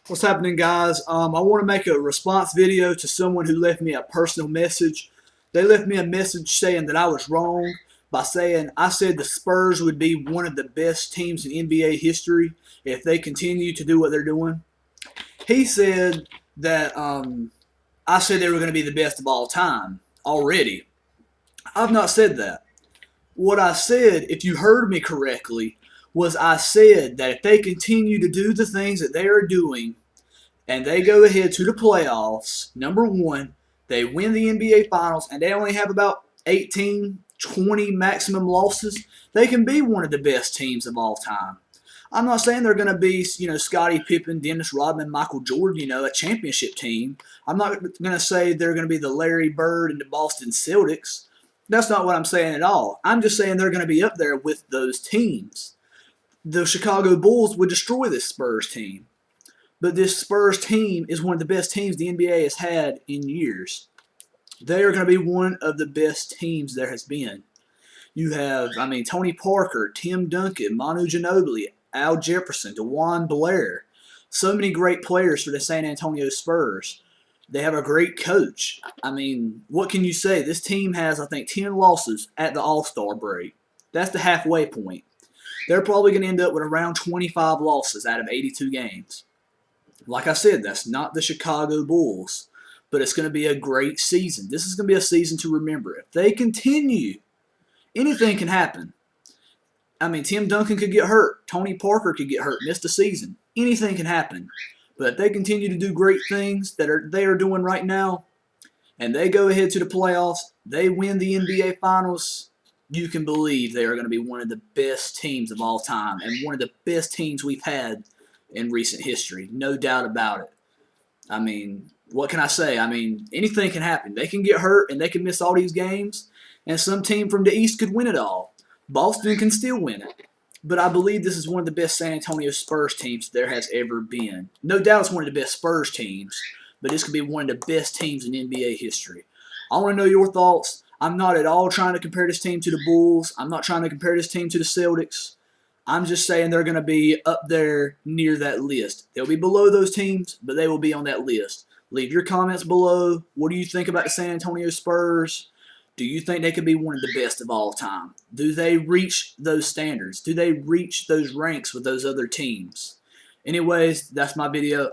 What's happening, guys? I want to make a response video to someone who left me a personal message. They left me a message saying that I was wrong by saying I said the Spurs would be one of the best teams in NBA history if they continue to do what they're doing. He said that I said they were going to be the best of all time already. I've not said that. What I said, if you heard me correctly, was I said that if they continue to do the things that they are doing and they go ahead to the playoffs, number one, they win the NBA Finals, and they only have about 18, 20 maximum losses, they can be one of the best teams of all time. I'm not saying they're going to be, Scottie Pippen, Dennis Rodman, Michael Jordan, a championship team. I'm not going to say they're going to be the Larry Bird and the Boston Celtics. That's not what I'm saying at all. I'm just saying they're going to be up there with those teams. The Chicago Bulls would destroy this Spurs team. But this Spurs team is one of the best teams the NBA has had in years. They are going to be one of the best teams there has been. You have, Tony Parker, Tim Duncan, Manu Ginobili, Al Jefferson, DeJuan Blair. So many great players for the San Antonio Spurs. They have a great coach. What can you say? This team has, 10 losses at the All-Star break. That's the halfway point. They're probably going to end up with around 25 losses out of 82 games. Like I said, that's not the Chicago Bulls, but it's going to be a great season. This is going to be a season to remember. If they continue, anything can happen. Tim Duncan could get hurt. Tony Parker could get hurt, miss the season. Anything can happen. But if they continue to do great things that they are doing right now, and they go ahead to the playoffs, they win the NBA Finals, you can believe they are going to be one of the best teams of all time and one of the best teams we've had in recent history. No doubt about it. What can I say? Anything can happen. They can get hurt and they can miss all these games, and some team from the East could win it all. Boston can still win it. But I believe this is one of the best San Antonio Spurs teams there has ever been. No doubt it's one of the best Spurs teams, but this could be one of the best teams in NBA history. I want to know your thoughts. I'm not at all trying to compare this team to the Bulls. I'm not trying to compare this team to the Celtics. I'm just saying they're going to be up there near that list. They'll be below those teams, but they will be on that list. Leave your comments below. What do you think about the San Antonio Spurs? Do you think they could be one of the best of all time? Do they reach those standards? Do they reach those ranks with those other teams? Anyways, that's my video.